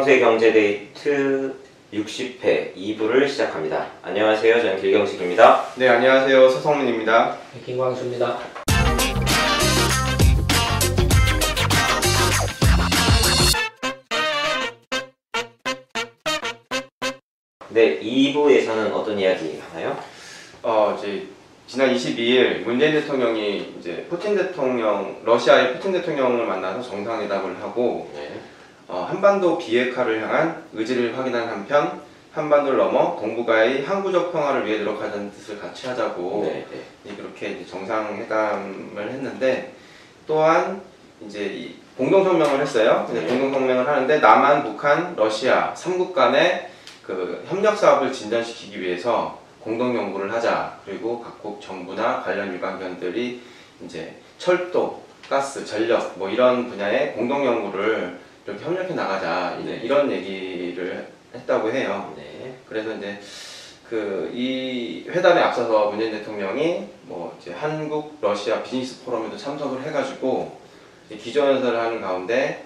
김광수의 경제데이트 60회 2부를 시작합니다. 안녕하세요. 저는 길경식입니다. 네, 안녕하세요. 서성민입니다. 네, 김광수입니다. 네, 2부에서는 어떤 이야기 하나요? 이제 지난 22일 문재인 대통령이 이제 러시아의 푸틴 대통령을 만나서 정상회담을 하고 한반도 비핵화를 향한 의지를 확인한 한편 한반도를 넘어 동북아의 항구적 평화를 위해 노력하자는 뜻을 같이 하자고 그렇게 이제 정상회담을 했는데, 또한 이제 공동성명을 했어요. 공동성명을 하는데 남한, 북한, 러시아 3국 간의 그 협력 사업을 진전시키기 위해서 공동 연구를 하자. 그리고 각국 정부나 관련 유관기관들이 이제 철도, 가스, 전력 뭐 이런 분야의 공동 연구를 이렇게 협력해 나가자. 이런 얘기를 했다고 해요. 그래서 이제 이 회담에 앞서서 문재인 대통령이 뭐 이제 한국, 러시아 비즈니스 포럼에도 참석을 해가지고 기조연설을 하는 가운데,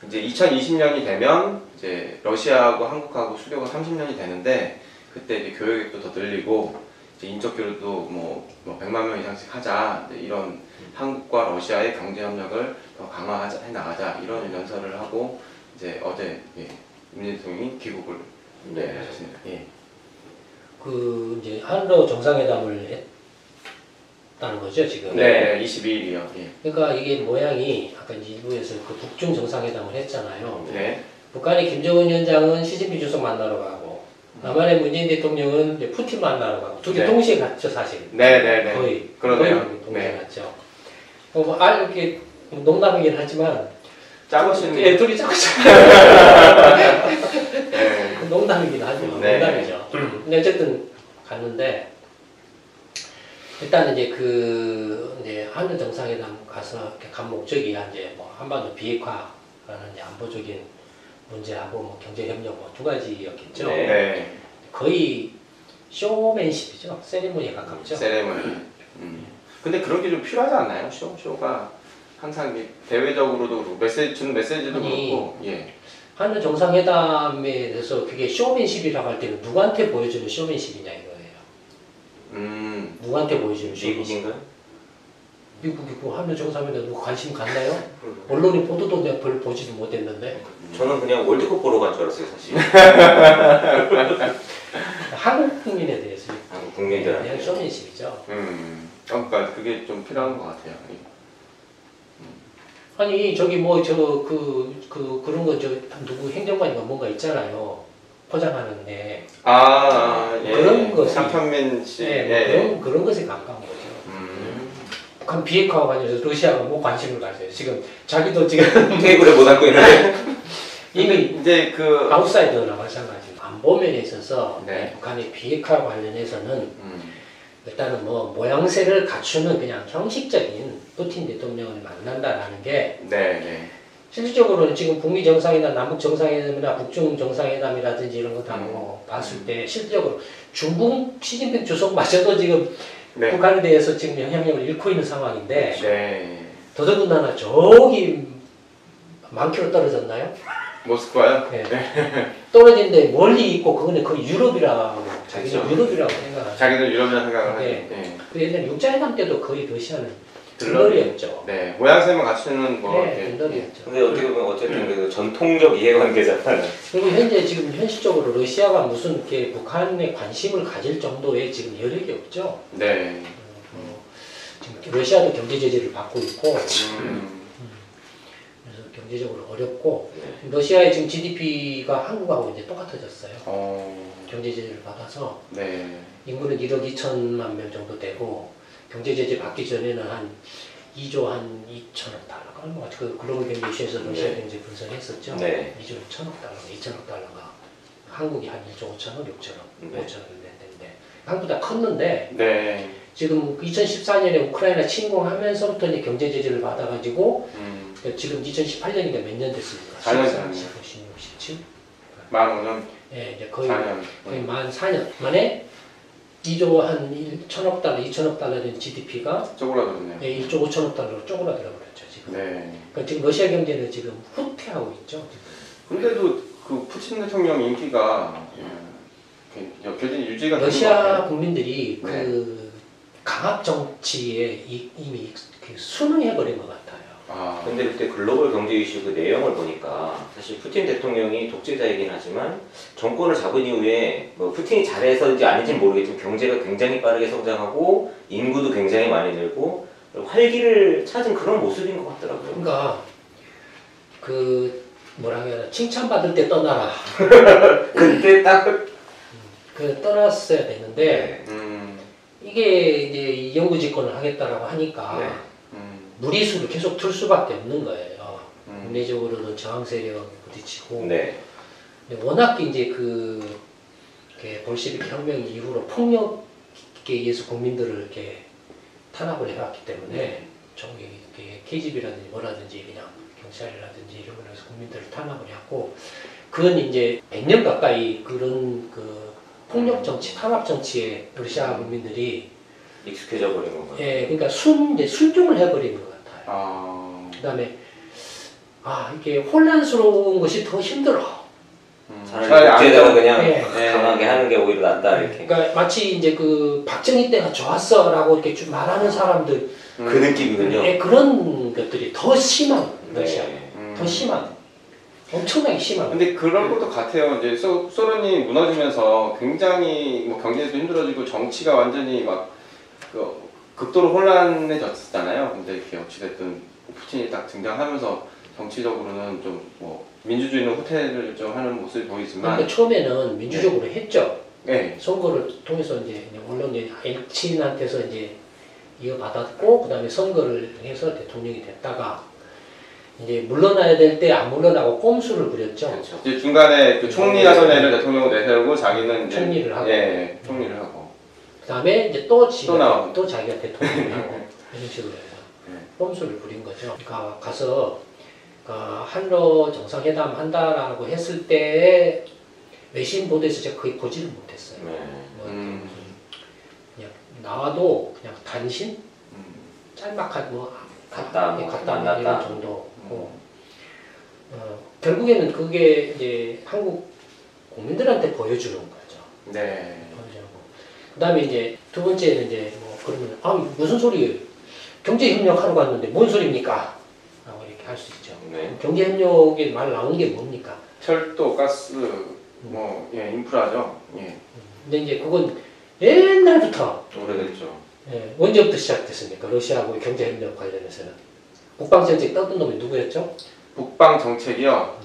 이제 2020년이 되면 이제 러시아하고 한국하고 수교가 30년이 되는데, 그때 이제 교역액도 더 늘리고 이제 인적 교류도 뭐 100만 명 이상씩 하자. 이런 한국과 러시아의 경제 협력을 더 강화해 나가자. 이런 연설을 하고 이제 어제 문재인 대통령이 귀국을 하셨습니다. 그 이제 한러 정상회담을 했다는 거죠 지금. 네, 22일이요. 그러니까 이게 모양이 아까 이제 일부에서 그 북중 정상회담을 했잖아요. 네. 북한의 김정은 위원장은 시진핑 주석 만나러 가고, 남한의 문재인 대통령은 이제 푸틴 만나러 가고, 두 개 동시에 갔죠 사실. 네. 거의 그러네요. 동시에 갔죠. 이렇게 농담이긴 하지만 짜고시는 둘이 짜고시. 농담이긴 하죠. 농담이죠. 근데 어쨌든 갔는데, 일단 이제 이제 한일 정상회담 가서 간 목적이 이제 뭐 한반도 비핵화라는 이제 안보적인 문제하고 뭐 경제 협력 뭐 두 가지였겠죠. 거의 쇼맨십이죠. 세리머니에 가깝죠. 세리머니. 근데 그런 게 좀 필요하지 않나요? 쇼가 항상 대외적으로도 그렇고 주는 메시지도 그렇고. 한일 정상회담에 대해서 그게 쇼맨십이라고 할 때는 누구한테 보여주는 쇼맨십이냐 이거예요. 누구한테 보여주는 쇼맨십? 미국인가요? 미국이고 한일 정상회담 누구 관심 갔나요? 언론이 보도도 내가 별로 보지도 못했는데. 저는 그냥 월드컵 보러 간 줄 알았어요 사실. 한국 국민에 대해서 한국 국민들한테 그냥 쇼맨십이죠. 그러니까 그게 좀 필요한 것 같아요. 아니 저기 뭐 그런 거 누구 행정관인가 뭔가 있잖아요. 포장하는데. 그런 거. 상편민 씨. 그런 것에 가까운 거죠. 북한 비핵화와 관련해서 러시아가 뭐 관심을 가져요. 지금 자기도 지금 테이블에 못 앉고 있는데 이미 이제 아웃사이더나 마찬가지로 안보면에 있어서 네. 북한의 비핵화 관련해서는 일단은 뭐 모양새를 갖추는 그냥 형식적인 푸틴 대통령을 만난다라는 게 실질적으로는 지금 북미 정상회담, 남북 정상회담이나 북중 정상회담이라든지 이런 거 다 뭐 봤을 때 실질적으로 중국 시진핑 주석마저도 지금 북한에 대해서 지금 영향력을 잃고 있는 상황인데, 더더군다나 저기 만 킬로 떨어졌나요? 모스크바요? 떨어진데 멀리 있고 그거는 거의 유럽이라고 자기는 유럽이라고 생각하죠. 자기는 유럽이라고 생각을 하죠. 그 예전에 육자회담 때도 거의 러시아는 들러리였죠. 모양새만 갖추는 들러리였죠. 근데 어떻게 보면 어쨌든 그 전통적 이해관계잖아요. 그리고 현재 지금 현실적으로 러시아가 무슨 이렇게 북한에 관심을 가질 정도의 지금 여력이 없죠. 지금 러시아도 경제 제재를 받고 있고, 그래서 경제적으로 어렵고, 러시아의 지금 GDP가 한국하고 이제 똑같아졌어요. 경제 제재를 받아서 인구는 1억 2천만 명 정도 되고, 경제 제재 받기 전에는 한 2조 한 2천억 달러가 얼마 그 글로벌 경제 이슈에서 러시아 경제 분석했었죠. 2조 2천억 달러, 2천억 달러가 한국이 한 1조 5천억, 6천억, 5천억 됐는데 한국보다 컸는데 지금 2014년에 우크라이나 침공하면서부터 이제 경제 제재를 받아가지고 지금 2018년이니까 몇 년 됐습니까? 4년 16, 17? 만 5년? 이제 거의 4년. 거의 만 4년 만에 2조 한 1천억 달러, 2천억 달러 된 GDP가 쪼그라들었네요. 1조 5천억 달러로 쪼그라들어 버렸죠 지금. 네. 그러니까 지금 러시아 경제는 지금 후퇴하고 있죠. 근데도 그 푸틴 대통령 인기가 여전히 유지가 되는 것 러시아 같아요. 국민들이 네. 그 강압 정치에 이미 순응해버린 것 같아요. 근데 그때 글로벌 경제 이슈 그 내용을 보니까 사실 푸틴 대통령이 독재자이긴 하지만 정권을 잡은 이후에 뭐 푸틴이 잘해서인지 아닌지는 모르겠지만 경제가 굉장히 빠르게 성장하고 인구도 굉장히 많이 늘고 활기를 찾은 그런 모습인 것 같더라고요. 그러니까 그 뭐라 해야 되나 칭찬받을 때 떠나라. 그때 딱 그 떠났어야 되는데 이게 이제 이영구 집권을 하겠다라고 하니까 네. 무리수를 계속 틀 수밖에 없는 거예요. 국내적으로도 저항 세력에 부딪히고. 네. 근데 워낙 이제 그 볼시비크 혁명 이후로 폭력에 의해서 국민들을 이렇게 탄압을 해왔기 때문에 전국에 KGB라든지 뭐라든지 그냥 경찰이라든지 이런 거에서 국민들을 탄압을 해왔고 그건 이제 100년 가까이 그런 그 폭력 정치, 탄압 정치에 러시아 국민들이 익숙해져 버린 건가요? 예, 그러니까 이제 순종을 해버리는 것 같아요. 그다음에 이게 혼란스러운 것이 더 힘들어. 차라리 독재자가 그냥 네. 강하게 하는 게 오히려 낫다 이렇게. 그러니까 마치 이제 그 박정희 때가 좋았어라고 이렇게 좀 말하는 사람들 그 느낌이군요. 예, 그런 것들이 더 심한 네. 러시아, 더 심한, 엄청나게 심한. 근데 그런 것도 같아요. 이제 소련이 무너지면서 굉장히 뭐 경제도 힘들어지고 정치가 완전히 막 극도로 혼란해졌잖아요. 근데 이렇게 어찌됐든 푸틴이 딱 등장하면서 정치적으로는 좀 뭐 민주주의는 후퇴를 좀 하는 모습이 보이지만. 근데 처음에는 민주적으로 했죠. 네. 선거를 통해서 이제 물론 이제 엘친한테서 이제 이어받았고 그다음에 선거를 해서 대통령이 됐다가 이제 물러나야 될 때 안 물러나고 꼼수를 부렸죠. 그렇죠. 이제 중간에 그 총리 하던 애를 대통령으로 내세우고 자기는 이제 총리를 하고. 예, 총리를 하고. 그다음에 이제 또 나오고. 또 자기가 대통령이 하고 이런 식으로 해서 꼼수를 부린 거죠. 그러니까 가서 한러 정상회담 한다라고 했을 때 외신 보도에서 제가 거의 보지를 못했어요. 네. 그냥 나와도 그냥 단신, 짤막한 갔다 이런 정도고 결국에는 그게 이제 한국 국민들한테 보여주는 거죠. 네. 보여주고 그다음에 이제 두 번째는 이제 뭐 그러면 무슨 소리예요? 경제 협력하러 갔는데 뭔 소리입니까? 라고 이렇게 할 수 있죠. 네. 경제 협력에 말 나오는 게 뭡니까? 철도, 가스, 인프라죠. 예. 근데 이제 그건 옛날부터 오래됐죠. 언제부터 시작됐습니까? 러시아하고의 경제 협력 관련해서는 국방 정책 떠든 놈이 누구였죠? 북방 정책이요.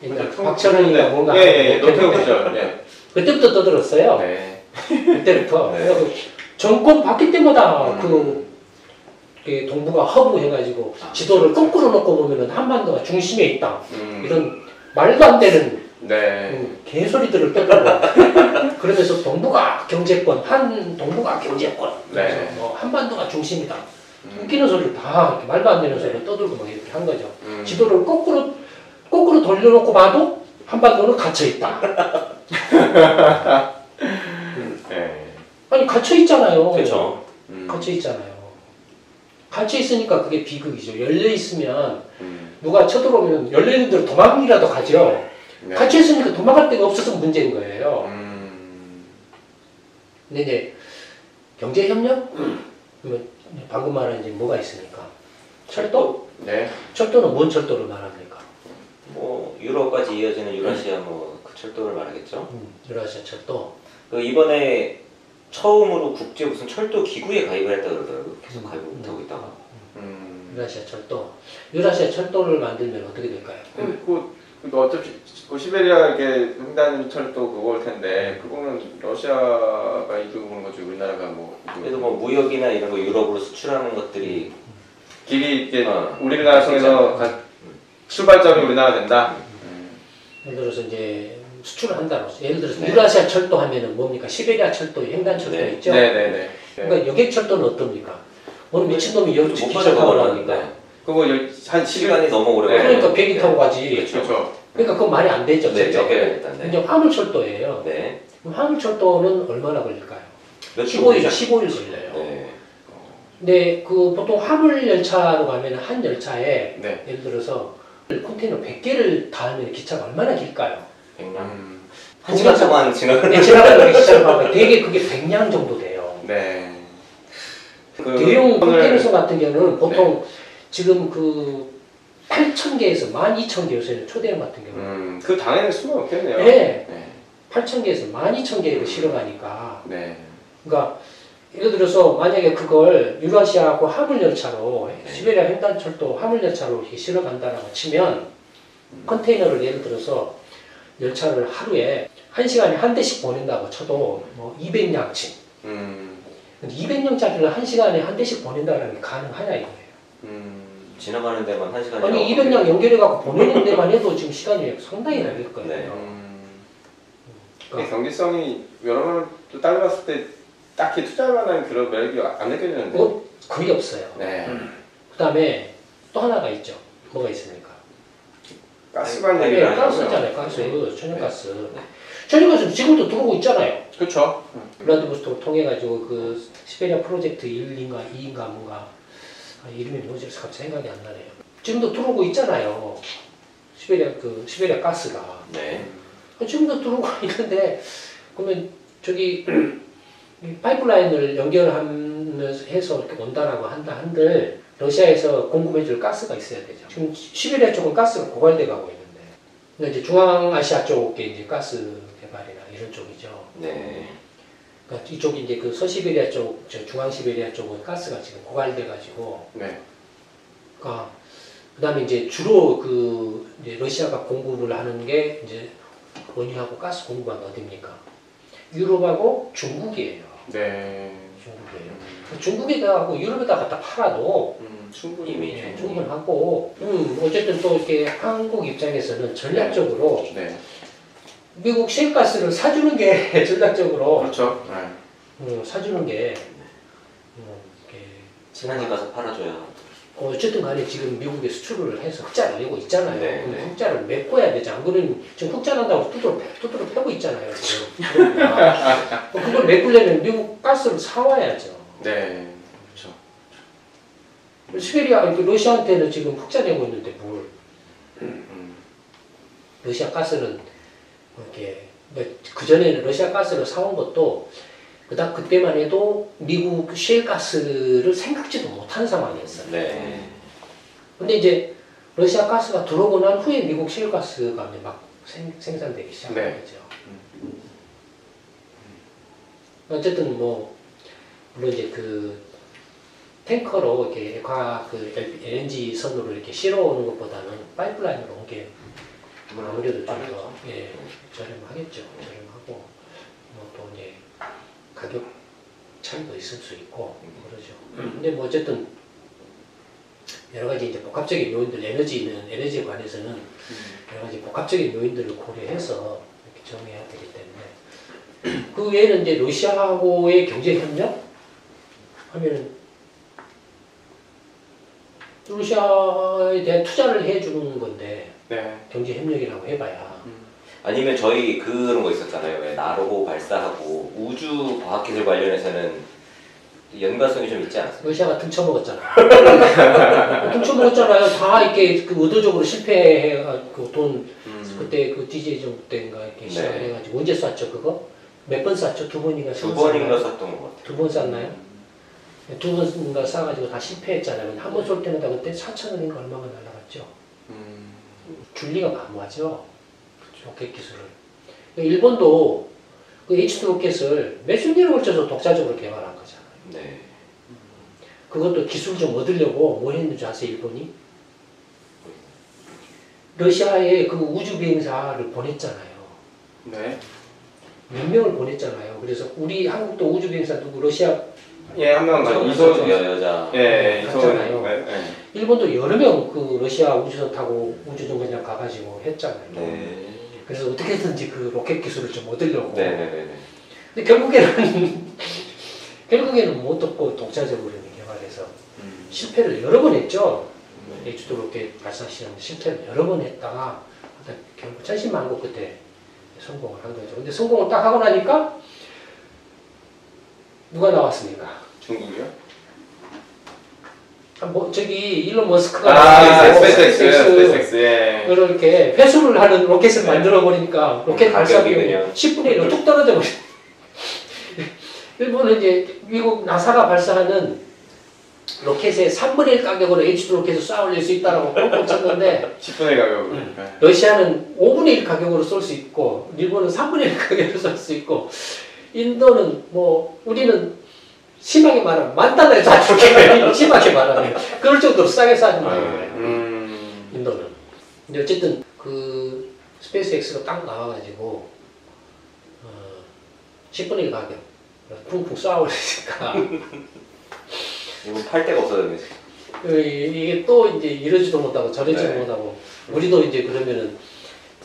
옛날 박철원이나 뭔가 노태우 시절. 예. 그때부터 떠들었어요. 네. 그때부터. 네. 그래서 정권 바뀔 때마다 그 동북아 허브 해가지고 지도를 거꾸로 놓고 보면은 한반도가 중심에 있다. 이런 말도 안 되는 개소리들을 떠들고 그러면서 동북아 경제권, 동북아 경제권, 네. 한반도가 중심이다. 웃기는 소리를 다 이렇게 말도 안 되는 소리를 떠들고 막 이렇게 한 거죠. 지도를 거꾸로 돌려놓고 봐도 한반도는 갇혀 있다. 아니 갇혀 있잖아요. 그렇죠. 갇혀 있잖아요. 갇혀 있으니까 그게 비극이죠. 열려 있으면 누가 쳐들어오면 열려 있는 대로 도망이라도 가죠. 네. 갇혀 있으니까 도망갈 데가 없어서 문제인 거예요. 근데 이제 경제 협력? 방금 말한 이제 뭐가 있습니까? 철도? 네. 철도는 뭔 철도를 말합니까? 뭐 유럽까지 이어지는 유라시아 그 철도를 말하겠죠. 유라시아 철도. 그 이번에 처음으로 국제 무슨 철도 기구에 가입을 했다 그러더라고요. 계속 가입을 못하고 있다가. 유라시아 철도. 유라시아 철도를 만들면 어떻게 될까요? 어차피 시베리아 횡단 철도 그걸 텐데 그거는 러시아가 이끌고 거지 우리나라가 뭐. 그래도 뭐 무역이나 이런 거 유럽으로 수출하는 것들이 길이 이제 우리나라 통해서 출발점이 우리나라 된다. 예를 들어서 이제 수출을 한다고. 예를 들어서 유라시아 철도 하면은 뭡니까? 시베리아 철도, 횡단 철도 있죠? 네네네. 그러니까 여객 철도는 어떻습니까? 어느 미친놈이 여기 못 기차 타고 가니까. 그거 한 시간이 너무 오래 걸려요. 그러니까 비행기 타고 가지. 그렇죠. 그러니까 그건 말이 안 되죠. 네, 진짜. 몇 개가 일단. 이제 화물철도예요. 네. 그럼 화물철도는 얼마나 걸릴까요? 며칠 15일 걸려요. 네. 근데 그 보통 화물 열차로 가면 한 열차에 네. 예를 들어서 컨테이너 100개를 닿으면 기차가 얼마나 길까요? 100량? 1시간 동안 지나가는 지나가는 시간이 되게 그게 100량 정도 돼요. 네. 대형 컨테이너 같은 경우는 보통 지금 그 8,000개에서 12,000개 요새는 초대형 같은 경우는 그 당연히 수가 없겠네요. 네. 8,000개에서 12,000개를 실어가니까 그러니까 예를 들어서 만약에 그걸 유라시아하고 화물열차로 시베리아 횡단철도 화물열차로 이렇게 실어간다라고 치면 컨테이너를 예를 들어서 열차를 하루에 1시간에 한 대씩 보낸다고 쳐도 뭐 200량치 200량짜리를 1시간에 한 대씩 보낸다는 게 가능하냐 이거예요. 지나가는 데만 1시간이 아니 200량 연결해갖고 보내는 데만 해도 지금 시간이 상당히 걸릴 거예요. 네. 그러니까 경제성이 여러 번또 따져봤을 때 딱히 투자할 만한 그런 매력이 안 느껴지는데 거의 없어요. 네. 그 다음에 또 하나가 있죠. 뭐가 있습니까? 가스관 네, 얘기를 가스잖아요. 가스, 천연가스. 천연가스는 지금도 들어오고 있잖아요. 그렇죠. 블라디보스톡을 통해가지고 그 시베리아 프로젝트 1인가 2인가 뭔가 이름이 뭐지? 갑자기 생각이 안 나네요. 지금도 들어오고 있잖아요. 시베리아 가스가. 네. 지금도 들어오고 있는데 그러면 저기 이 파이프라인을 연결해서 이렇게 온다라고 한들 러시아에서 공급해줄 가스가 있어야 되죠. 지금 시베리아 쪽은 가스가 고갈돼 가고 있는데, 그러니까 이제 중앙아시아 쪽에 이제 가스 개발이나 이런 쪽이죠. 네. 그러니까 이쪽이 이제 그 서시베리아 쪽, 중앙시베리아 쪽은 가스가 지금 고갈돼 가지고, 네. 그러니까 그다음에 이제 주로 그 이제 러시아가 공급을 하는 게 이제 원유하고 가스 공급은 어디입니까? 유럽하고 중국이에요. 네. 중국이에요. 중국에다가 유럽에다 갖다 팔아도 충분히 이미 충분하고 어쨌든 또 이렇게 한국 입장에서는 전략적으로 네. 미국 셰일가스를 사주는 게 전략적으로 그렇죠. 사주는 게 친한이 가서 팔아줘야. 어쨌든 간에 지금 미국에 수출을 해서 흑자를 내고 있잖아요. 네, 그럼 네. 흑자를 메꿔야 되지. 안 그러면 지금 흑자 난다고 두드러 패고 있잖아요. 지금. 그러니까 그걸 메꾸려면 미국 가스를 사와야죠. 네. 그렇죠. 시베리아, 러시아한테는 지금 흑자 내고 있는데 뭘. 러시아 가스는 이렇게 그 전에는 러시아 가스를 사온 것도 그때만 해도 미국 셰일 가스를 생각지도 못한 상황이었어요. 네. 근데 이제 러시아 가스가 들어오고 난 후에 미국 셰일 가스가 이제 막 생산되기 시작한 거죠. 어쨌든 뭐 물론 이제 그 탱커로 이렇게 LNG 선으로 이렇게 실어오는 것보다는 파이프라인으로 온 게 아무래도 좀 더 저렴하겠죠. 저렴하고 뭐 또 이제 가격 차이도 있을 수 있고 그러죠. 근데 뭐 어쨌든 여러 가지 이제 복합적인 요인들, 에너지에 관해서는 여러 가지 복합적인 요인들을 고려해서 이렇게 정해야 되기 때문에 그 외에는 이제 러시아하고의 경제 협력 하면은 러시아에 대한 투자를 해주는 건데 경제 협력이라고 해봐야 아니면 저희 그런 거 있었잖아요. 왜 나로 발사하고 우주 과학기술 관련해서는 연관성이 좀 있지 않았어요? 러시아가 등쳐먹었잖아요. 등쳐먹었잖아요. 다 이렇게 그 의도적으로 실패해가지고 돈 그때 그 DJ 정부 때인가 이렇게 시작을 해가지고 언제 쐈죠 그거? 몇 번 쐈죠? 두 번인가? 두 번인가 쐈던 것 같아요. 두 번 쐈나요? 두 번인가 쏴가지고 다 실패했잖아요. 한 번 쏠 때는 다 그때 4,000원인가 얼마가 날라갔죠. 줄 리가 만무하죠. 로켓 기술을. 일본도 그 H2 로켓을 몇십 년을 걸쳐서 독자적으로 개발한 거잖아요. 네. 그것도 기술 좀 얻으려고 뭐 했는지 아세요, 일본이? 러시아에 그 우주 비행사를 보냈잖아요. 네. 몇 명을 보냈잖아요. 그래서 우리 한국도 우주 비행사 누구 러시아 한 명 이소준 여자. 갔잖아요. 네. 일본도 여러 명 그 러시아 우주선 타고 우주정거장 가가지고 했잖아요. 네. 그래서 어떻게든지 그 로켓 기술을 좀 얻으려고. 네네네. 근데 결국에는 못 얻고 독자적으로 개발해서 실패를 여러 번 했죠. H2 로켓 발사 시험 실패를 여러 번 했다가 결국 천신만고 그때 성공을 한 거죠. 근데 성공을 딱 하고 나니까 누가 나왔습니까? 중국이요? 뭐 저기 일론 머스크가 스페이스X 예. 그렇게 회수를 하는 로켓을 만들어 버리니까 로켓 발사 비용이 10분의 1로 뚝 떨어져 버려. 일본은 이제 미국 나사가 발사하는 로켓의 3분의 1 가격으로 H2 로켓을 쏴 올릴 수 있다라고 뻥뻥 쳤는데 10분의 가격으로 러시아는 5분의 1 가격으로 쏠 수 있고 일본은 3분의 1 가격으로 쏠 수 있고 인도는 뭐 우리는 심하게 말하면 만단을 다 줄게 심하게 말하면 그럴 정도로 싸게 쏴준 거예요. 인도는. 근데 어쨌든 그 스페이스X가 딱 나와가지고 10분의 1 가격 쿵쿵 쏴 올리니까 이거 팔 데가 없어요. 이게 또 이제 이러지도 못하고 저러지도 네. 못하고 우리도 이제 그러면은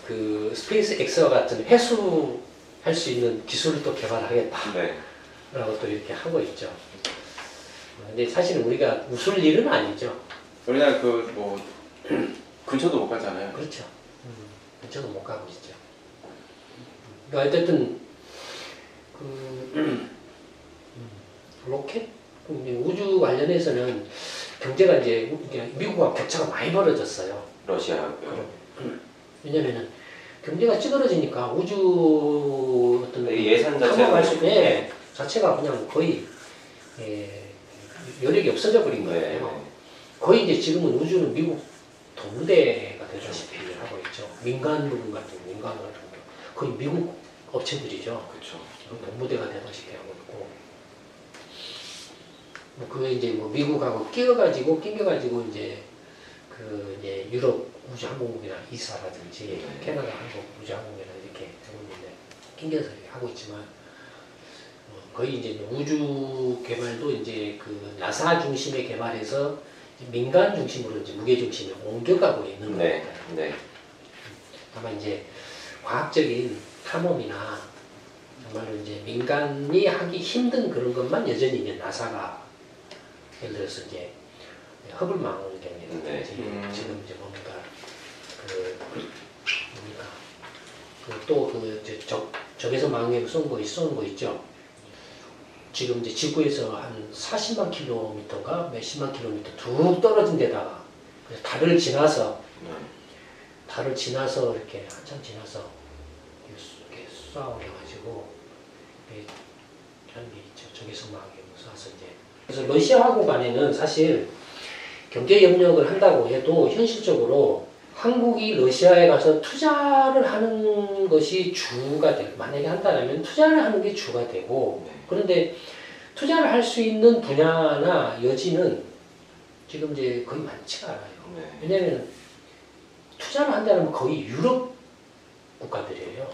그 스페이스 X와 같은 회수할 수 있는 기술을 또 개발하겠다. 네. 라고 또 이렇게 하고 있죠. 근데 사실은 우리가 웃을 일은 아니죠. 우리나라 그 뭐 근처도 못 가잖아요. 그렇죠. 근처도 못 가고 있죠. 그러니까 어쨌든 그 로켓 우주 관련해서는 경제가 이제 미국과 격차가 많이 벌어졌어요. 러시아고요. 왜냐면은 경제가 찌그러지니까 우주 어떤 예산 탐험할 수 있는 자체가 그냥 거의 여력이 없어져 버린 거예요. 네. 거의 이제 지금은 우주는 미국 동무대가 되다시피 하고 있죠. 민간 부분 같은 거 거의 미국 업체들이죠. 그렇죠. 동무대가 되다시피 하고 있고, 뭐 그게 이제 뭐 미국하고 낑겨가지고 이제 그 이제 유럽 우주항공국이나 이사라든지 캐나다 한국 우주항공이나 이렇게 하고 있는데 낑겨서 이렇게 하고 있지만 거의 이제 우주 개발도 이제 그 나사 중심의 개발에서 민간 중심으로 이제 무게 중심이 옮겨가고 있는 네. 겁니다. 네. 다만 이제 과학적인 탐험이나 정말로 이제 민간이 하기 힘든 그런 것만 여전히 이제 나사가 예를 들어서 이제 허블 망원경이라든지 지금 이제 뭡니까 그 뭡니까 그 또 그 적외선 망원경 쏘는 거 있죠. 지금 이제 지구에서 한 40만 킬로미터가 몇십만 킬로미터 툭 떨어진 데다가 달을 지나서 이렇게 한참 지나서 이렇게 쏴 올려가지고 하는 게 있죠. 적외선 망원경 쏴서 이제 그래서 러시아하고 간에는 사실 경제 협력을 한다고 해도 현실적으로 한국이 러시아에 가서 투자를 하는 것이 주가 되고 만약에 한다면 투자를 하는 게 주가 되고 그런데 투자를 할 수 있는 분야나 여지는 지금 이제 거의 많지가 않아요. 왜냐하면 투자를 한다면 거의 유럽 국가들이에요.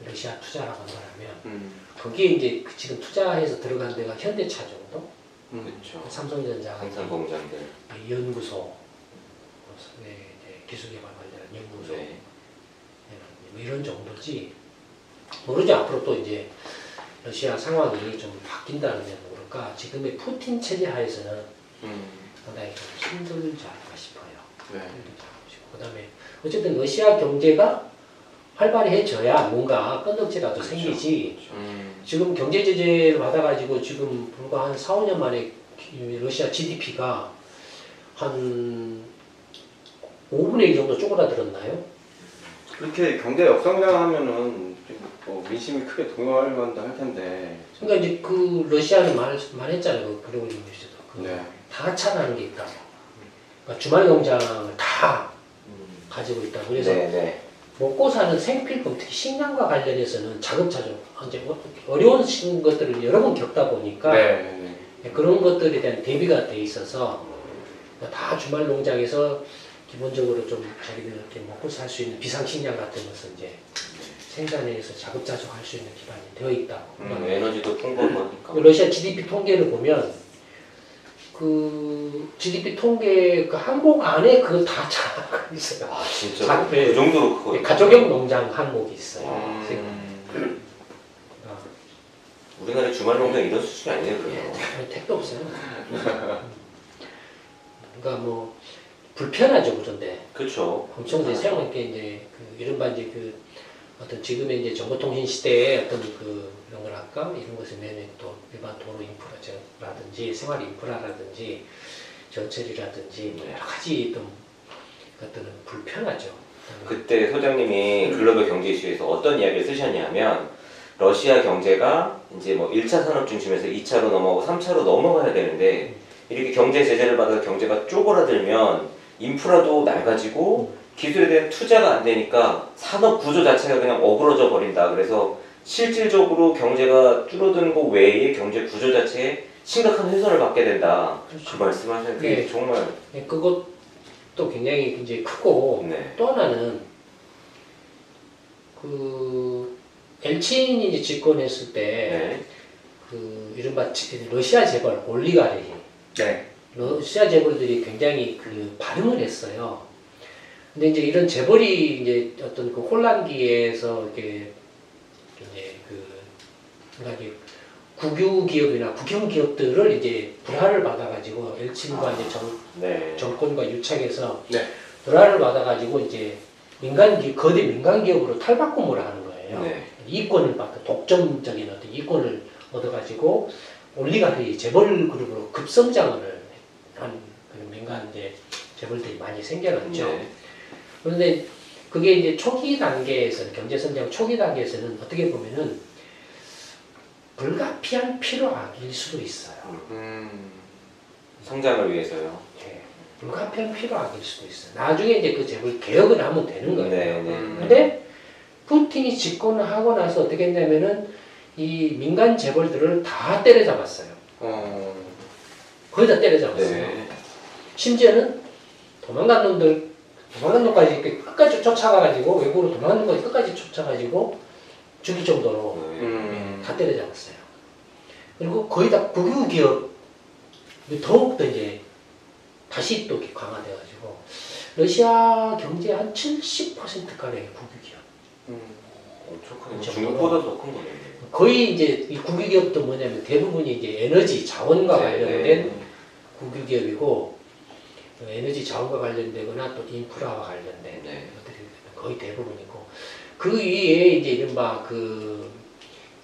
러시아 투자라고 말하면 거기에 이제 지금 투자해서 들어간 데가 현대차 정도, 그렇죠. 삼성전자, 생산 공장들, 연구소, 기술개발 관련한 연구소 뭐 이런 정도지. 모르죠. 앞으로 또 이제 러시아 상황이 좀 바뀐다는 면 모를까. 지금의 푸틴 체제 하에서는 상당히 좀 힘들지 않을까 싶어요. 그 다음에 어쨌든 러시아 경제가 활발해져야 뭔가 건덕지라도 생기지. 지금 경제 제재를 받아가지고 지금 불과 한 4, 5년 만에 러시아 GDP가 한 5분의 1 정도 쪼그라들었나요? 그렇게 경제 역성장하면은 뭐 민심이 크게 동요할 만도 할 텐데. 그러니까 이제 그 러시아는 말했잖아요. 그 그레고리 뉴스도 다 차라는 게 있다고. 그러니까 주말 농장을 다 가지고 있다. 그래서 먹고 사는 생필품, 특히 식량과 관련해서는 자급자족, 이제 어려운 것들을 여러 번 겪다 보니까 그런 것들에 대한 대비가 돼 있어서 다 주말 농장에서 기본적으로 좀 자기들 이렇게 먹고 살 수 있는 비상식량 같은 것을 이제 생산해서 자급자족할 수 있는 기반이 되어 있다고. 에너지도 풍부하니까. 러시아 GDP 통계를 보면 그 GDP 통계 그 항목 안에 그거 다 잡아 있어요. 아 진짜? 그 정도로 크고. 가족용 농장 항목이 있어요. 우리나라 주말 농장 이런 수준이 아니에요, 그래요. 택도 없어요. 그러니까 뭐 불편하죠, 그런데. 그렇죠. 엄청 이제 사용할 게 이제 그 이른바 이제 그 어떤 지금의 이제 정보통신 시대에 어떤 그 이런 걸 할까 이런 것을 내는 또 일반 도로 인프라라든지 생활 인프라라든지 저체리라든지 여러 가지 어떤 것들은 불편하죠. 그때 소장님이 글로벌 경제 이슈에서 어떤 이야기를 쓰셨냐면 러시아 경제가 이제 뭐 1차 산업 중심에서 2차로 넘어가고 3차로 넘어가야 되는데 이렇게 경제 제재를 받아서 경제가 쪼그라들면 인프라도 낡아지고 기술에 대한 투자가 안 되니까 산업 구조 자체가 그냥 어그러져 버린다. 그래서 실질적으로 경제가 줄어드는 것 외에 경제 구조 자체에 심각한 훼손을 받게 된다. 그렇죠. 그 말씀하시는 게 네. 정말 네, 그것도 굉장히 이제 크고 네. 또 하나는 그 엘친이 이제 집권했을 때 그 이른바 러시아 재벌 올리가르히 네. 러시아 재벌들이 굉장히 그 반응을 했어요. 근데 이제 이런 재벌이 이제 어떤 그 혼란기에서 이렇게 이제 그러니까 이제 국유 기업이나 국영 기업들을 이제 불화를 받아가지고 엘친과 이제 정권과 유착해서 네. 불화를 받아가지고 이제 거대 민간 기업으로 탈바꿈을 하는 거예요. 네. 이권을 받고 독점적인 어떤 이권을 얻어가지고 올리가르히 재벌 그룹으로 급성장을 한 그런 민간 이제 재벌들이 많이 생겨났죠. 네. 그런데 그게 이제 초기 단계에서 경제 성장 초기 단계에서는 어떻게 보면은 불가피한 필요악일 수도 있어요. 성장을 위해서요. 네. 불가피한 필요악일 수도 있어요. 나중에 이제 그 재벌 개혁을 하면 되는 거예요. 네, 네. 근데 푸틴이 집권을 하고 나서 어떻게 했냐면은 이 민간 재벌들을 다 때려잡았어요. 거의 다 때려잡았어요. 네. 심지어는 도망간 놈까지 이렇게 끝까지 쫓아가가지고 외국으로 도망간 놈까지 끝까지 쫓아가지고 죽일 정도로 다 때려잡았어요. 그리고 거의 다 국유 기업 더욱더 이제 다시 또 이렇게 강화돼가지고 러시아 경제 한 70%가량의 국유 기업. 엄청 크네. 중국보다 더 큰 거네요. 거의 이제 이 국유 기업도 뭐냐면 대부분이 이제 에너지 자원과 관련된 국유 기업이고 에너지 자원과 관련되거나 또 인프라와 관련된 것들이 거의 대부분이고 그 위에 이제 이른바 그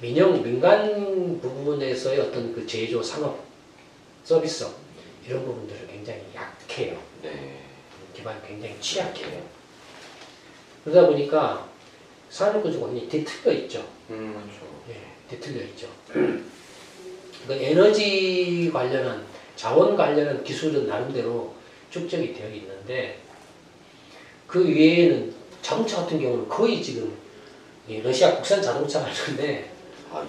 민간 부분에서의 어떤 그 제조 산업 서비스업 이런 부분들은 굉장히 약해요. 기반이 굉장히 취약해요. 그러다 보니까 산업구조가 굉장히 뒤틀려 있죠. 그렇죠. 뒤틀려 있죠. 그 에너지 관련한 자원 관련한 기술은 나름대로 축적이 되어 있는데 그 외에는 자동차 같은 경우는 거의 지금 러시아 국산 자동차가 있는데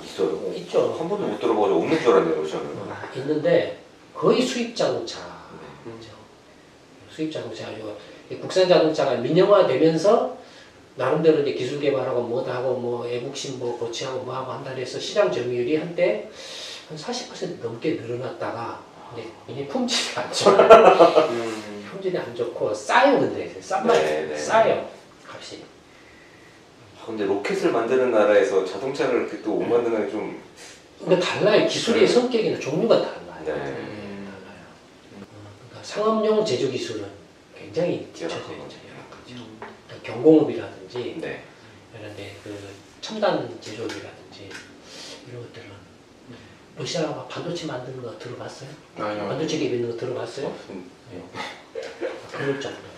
있어요? 있죠. 한 번도 못 들어봐서 없는 줄 알았네요, 러시아는. 있는데 거의 수입 자동차. 그렇죠. 수입 자동차 가지고 국산 자동차가 민영화되면서 나름대로 이제 기술 개발하고 뭐다 하고 뭐 애국심 뭐 고치하고 뭐 하고 한다 해서 시장 점유율이 한때 한 40% 넘게 늘어났다가 이제 굉장히 품질이 안 좋아요. 품질이 안 좋고 싸요. 근데 싸요 값이. 근데 로켓을 만드는 나라에서 자동차를 이렇게 또 못 만드는 게 좀. 근데 달라요. 기술의 성격이나 종류가 달라요. 달라요. 그러니까 상업용 제조 기술은 굉장히 뒤쳐져 있죠. 경공업이라든지 이런데 그 첨단 제조업이라든지 이런 것들은 러시아가 반도체 만드는 거 들어봤어요? 아니요. 반도체 기업 있는 거 들어봤어요? 그럴 정도예요.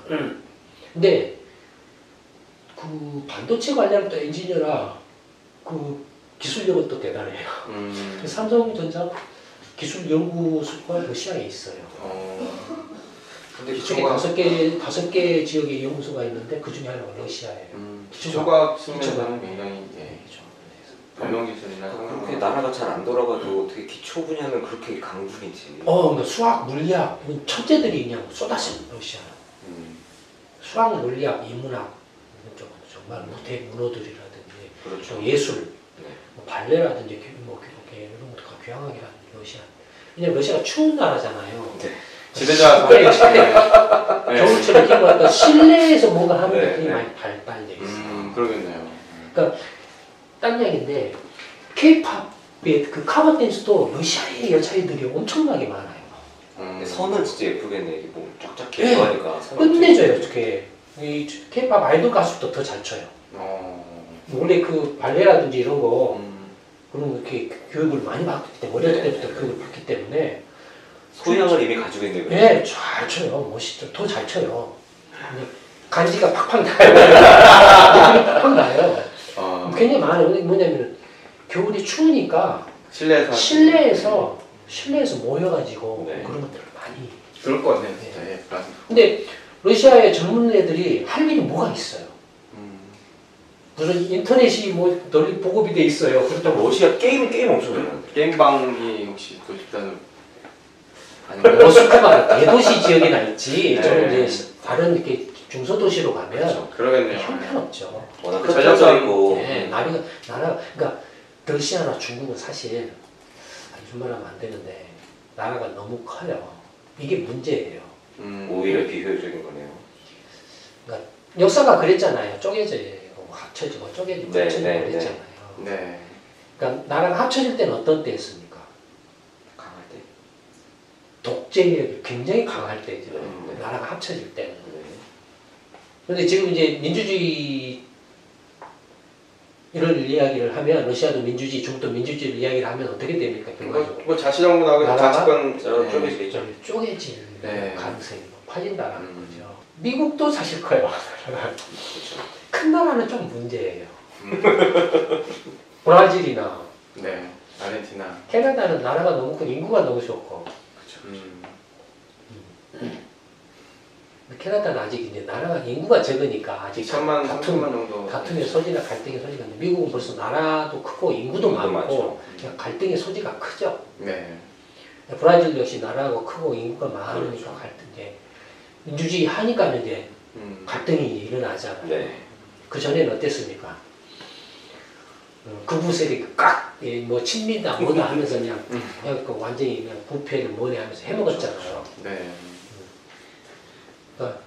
그러니까 근데 그 반도체 관련 또 엔지니어라 그 기술력은 또 대단해요. 삼성전자 기술연구소가 러시아에 있어요. 근데 이쪽에 다섯 개 지역에 연구소가 있는데 그 중에 하나가 러시아예요. 기초과학 측면에서는 굉장히 발명기술이나 그렇게 나라가 잘 안 돌아가도 어떻게 기초 분야는 그렇게 강국이지. 그러니까 수학, 물리학 천재들이 그냥 쏟아진 러시아. 수학, 물리학, 인문학 이런 쪽은 정말 대문호들이라든지 그렇죠. 또 예술, 뭐 발레라든지 뭐 이런 것도 귀향하게 하는 러시아. 왜냐면 러시아가 추운 나라잖아요. 지배자 겨울철에 이거 어떤 실내에서 뭔가 하는 것들이 많이 발달돼 있어요. 그러겠네요. 그러니까 딴 얘기인데 K-팝의 그 커버 댄스도 러시아의 여자애들이 엄청나게 많아요. 선은 진짜 예쁘겠네. 이게 뭐 쫙쫙 개조하니까. 끝내줘요. 어떻게 이 K-팝 아이돌 가수도 더 잘 춰요. 원래 그 발레라든지 이런 거 그런 이렇게 교육을 많이 받기 때문에 어렸을 때부터 교육을 받기 때문에 소양을 이미 가지고 있는 거예요. 네, 잘 쳐요. 멋있죠. 더 잘 쳐요. 근데 간지가 팍팍 나요. 팍팍 나요. 굉장히 많아요. 근데 뭐냐면 겨울이 추우니까 실내에서 모여가지고 네. 그런 것들을 많이. 그럴 것 같네요. 진짜. 예. 근데 러시아의 젊은 애들이 할 일이 뭐가 있어요? 무슨 인터넷이 뭐 널리 보급이 돼 있어요. 그렇다고 러시아 게임 엄청 잘하는데. 게임방이 혹시 또 집단으로 모스크바 대도시 지역에나 있지. 네. 좀 이제 다른 이렇게 중소도시로 가면 그렇죠. 그러겠네요. 형편없죠. 워낙 그 흩어져 전략상- 있고. 네, 그러니까 러시아나 중국은 사실 이런 말하면 안 되는데 나라가 너무 커요. 이게 문제예요. 오히려 비효율적인 거네요. 그러니까 역사가 그랬잖아요. 쪼개지고 합쳐지고 쪼개지고 네, 합쳐지고 네, 그랬잖아요. 네. 그러니까 나라가 합쳐질 때는 어떤 때였습니까? 강할 때. 독재력이 굉장히 강할 때죠. 네. 나라가 합쳐질 때는. 네. 그런데 지금 이제 민주주의 이런 이야기를 하면 러시아도 민주주의, 중국도 민주주의를 이야기를 하면 어떻게 됩니까? 결과적으로 뭐 자치정부 나오고 나라가 자치권 쪼개지겠죠. 쪼개질 네. 가능성이 높아진다는 거죠. 미국도 사실 커요. 큰 나라는 좀 문제예요. 브라질이나 네. 아르헨티나. 캐나다는 나라가 너무 큰 인구가 너무 적고 캐나다는 아직 이제 나라가 인구가 적으니까 아직 2천만, 3천만 정도. 다툼의 소지나 갈등의 소지가 있는데 미국은 벌써 나라도 크고 인구도 많고 많죠. 그냥 갈등의 소지가 크죠. 네. 브라질 역시 나라가 크고 인구가 많으니까 그렇죠. 갈등 이제 민주주의 하니까 이제 갈등이 일어나잖아요. 네. 그 전에는 어땠습니까? 극우 세력이 뭐 친미다 뭐다 하면서 그냥 완전히 그냥 부패를 뭐네 하면서 해먹었잖아요. 네. 그러니까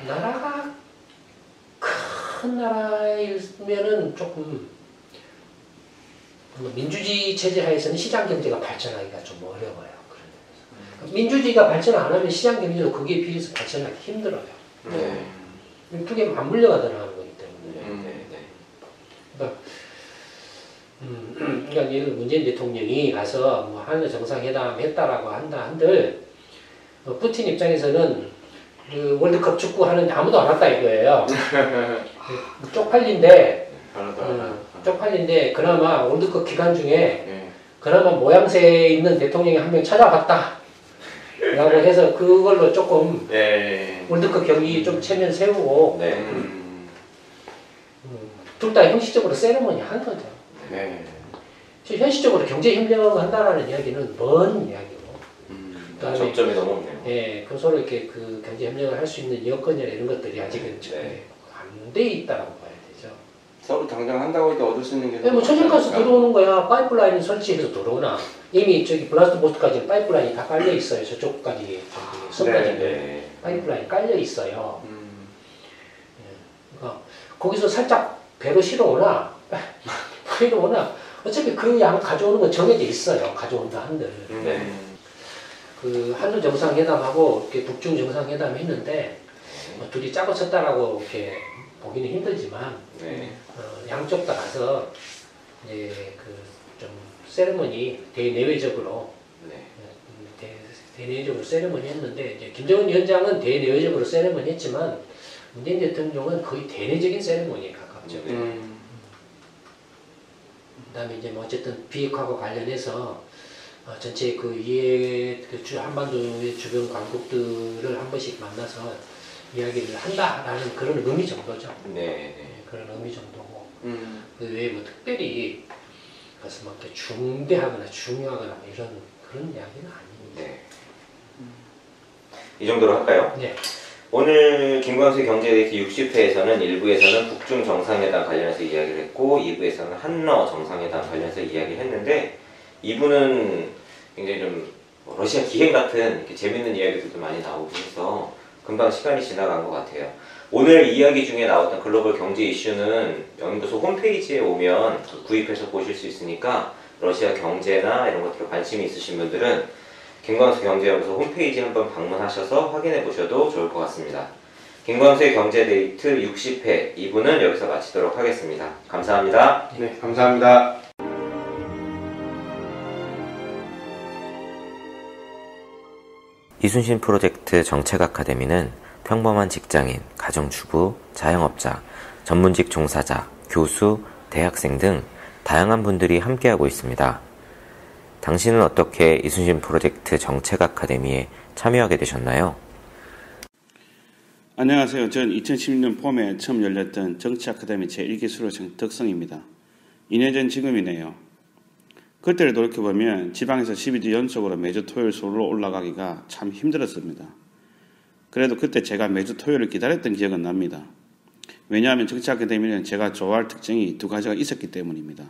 나라가 큰 나라이면은 조금 민주주의 체제 하에서는 시장 경제가 발전하기가 좀 어려워요. 그러니까 민주주의가 발전 안 하면 시장 경제도 거기에 비해서 발전하기 힘들어요. 네. 두 개 맞물려가 들어가는 거기 때문에. 그러니까 예를 문재인 대통령이 가서 뭐 한일 정상회담 했다라고 한들 푸틴 입장에서는 그 월드컵 축구 하는데 아무도 안 왔다 이거예요. 쪽팔린데 그나마 월드컵 기간 중에 그나마 모양새 있는 대통령이 한 명 찾아갔다 라고 해서 그걸로 조금 월드컵 경기 좀 체면 세우고 둘 다 형식적으로 세레머니 한 거죠. 현실적으로 경제협력을 한다는 이야기는 먼 이야기고 접점이 너무 없네요. 예, 그 서로 이렇게 그 경제협력을 할 수 있는 여건이나 이런 것들이 아직은 안 돼 있다라고 봐야 되죠. 서로 당장 한다고 해도 얻을 수 있는 게. 뭐 천연가스 들어오는 거야. 파이프라인 설치해서 들어오나. 이미 저기 블라스트보스트까지 파이프라인이 다 깔려 있어요. 저쪽까지 섬까지 파이프라인 깔려 있어요. 그러니까 거기서 살짝 배로 실어오나, 어차피 그 양 가져오는 건 정해져 있어요. 가져온다 한들. 그 한일 정상회담하고 이렇게 북중 정상회담 했는데 뭐 둘이 짜고 쳤다라고 이렇게 보기는 힘들지만 양쪽 다 가서 이제 그 좀 세레머니 대내외적으로 대내외적으로 세레머니 했는데 이제 김정은 위원장은 대내외적으로 세레머니 했지만 문재인 대통령은 거의 대내적인 세레머니에 가깝죠. 그다음에 이제 뭐 어쨌든 비핵화와 관련해서 전체 그 한반도의 주변 강국들을 한 번씩 만나서 이야기를 한다라는 그런 의미 정도죠. 그런 의미 정도고 그 외에 뭐 특별히 그래서 막 이렇게 중대하거나 중요하거나 뭐 이런 그런 이야기는 아닙니다. 이 정도로 할까요? 네. 오늘 김광수의 경제데이트 60회에서는 1부에서는 북중 정상회담 관련해서 이야기를 했고 2부에서는 한러 정상회담 관련해서 이야기를 했는데 2부는 굉장히 좀 러시아 기행 같은 이렇게 재밌는 이야기들도 많이 나오고 해서 금방 시간이 지나간 것 같아요. 오늘 이야기 중에 나왔던 글로벌 경제 이슈는 영인도서 홈페이지에 오면 구입해서 보실 수 있으니까 러시아 경제나 이런 것들에 관심이 있으신 분들은 김광수 경제연구소 홈페이지 한번 방문하셔서 확인해 보셔도 좋을 것 같습니다. 김광수의 경제데이트 60회 2부는 여기서 마치도록 하겠습니다. 감사합니다. 네, 감사합니다. 이순신 프로젝트 정책 아카데미는 평범한 직장인, 가정주부, 자영업자, 전문직 종사자, 교수, 대학생 등 다양한 분들이 함께하고 있습니다. 당신은 어떻게 이순신 프로젝트 정책 아카데미에 참여하게 되셨나요? 안녕하세요. 저는 2016년 봄에 처음 열렸던 정치 아카데미 제1기 수료생 덕성입니다. 2년 전 지금이네요. 그때를 돌이켜보면 지방에서 12주 연속으로 매주 토요일 서울로 올라가기가 참 힘들었습니다. 그래도 그때 제가 매주 토요일을 기다렸던 기억은 납니다. 왜냐하면 정치 아카데미는 제가 좋아할 특징이 두 가지가 있었기 때문입니다.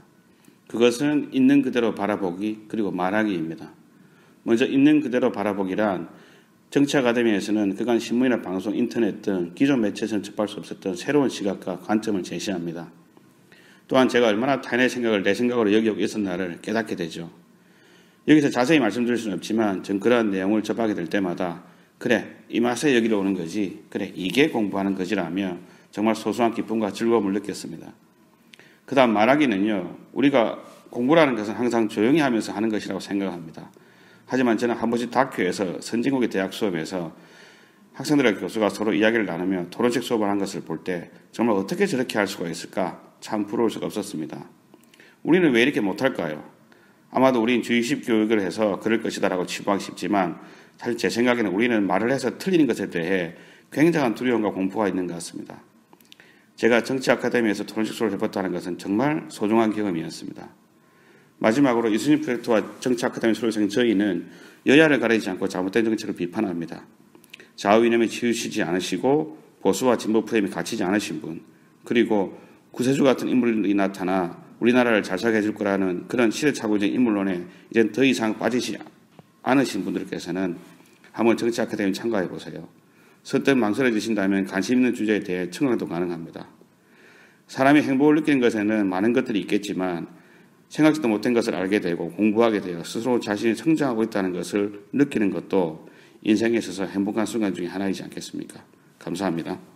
그것은 있는 그대로 바라보기 그리고 말하기입니다. 먼저 있는 그대로 바라보기란 정치 아카데미에서는 그간 신문이나 방송, 인터넷 등 기존 매체에서는 접할 수 없었던 새로운 시각과 관점을 제시합니다. 또한 제가 얼마나 타인의 생각을 내 생각으로 여기고 있었나를 깨닫게 되죠. 여기서 자세히 말씀드릴 수는 없지만 전 그러한 내용을 접하게 될 때마다 그래, 이 맛에 여기로 오는 거지, 그래, 이게 공부하는 거지라며 정말 소소한 기쁨과 즐거움을 느꼈습니다. 그 다음 말하기는요, 우리가 공부라는 것은 항상 조용히 하면서 하는 것이라고 생각합니다. 하지만 저는 한 번씩 다큐에서 선진국의 대학 수업에서 학생들과 교수가 서로 이야기를 나누며 토론식 수업을 한 것을 볼 때 정말 어떻게 저렇게 할 수가 있을까 참 부러울 수가 없었습니다. 우리는 왜 이렇게 못할까요? 아마도 우린 주의식 교육을 해서 그럴 것이다라고 치부하기 쉽지만 사실 제 생각에는 우리는 말을 해서 틀리는 것에 대해 굉장한 두려움과 공포가 있는 것 같습니다. 제가 정치 아카데미에서 토론식 수업을 해봤다는 것은 정말 소중한 경험이었습니다. 마지막으로 이순신 프로젝트와 정치 아카데미 수료생 저희는 여야를 가리지 않고 잘못된 정책을 비판합니다. 좌우 이념에 치우치지 않으시고 보수와 진보 프레임이 갇히지 않으신 분, 그리고 구세주 같은 인물이 나타나 우리나라를 잘 살게 해줄 거라는 그런 시대착오적인 인물론에 이젠 더 이상 빠지지 않으신 분들께서는 한번 정치 아카데미 참가해 보세요. 선뜻 망설여지신다면 관심 있는 주제에 대해 청강도 가능합니다. 사람이 행복을 느끼는 것에는 많은 것들이 있겠지만 생각지도 못한 것을 알게 되고 공부하게 되어 스스로 자신이 성장하고 있다는 것을 느끼는 것도 인생에 있어서 행복한 순간 중에 하나이지 않겠습니까? 감사합니다.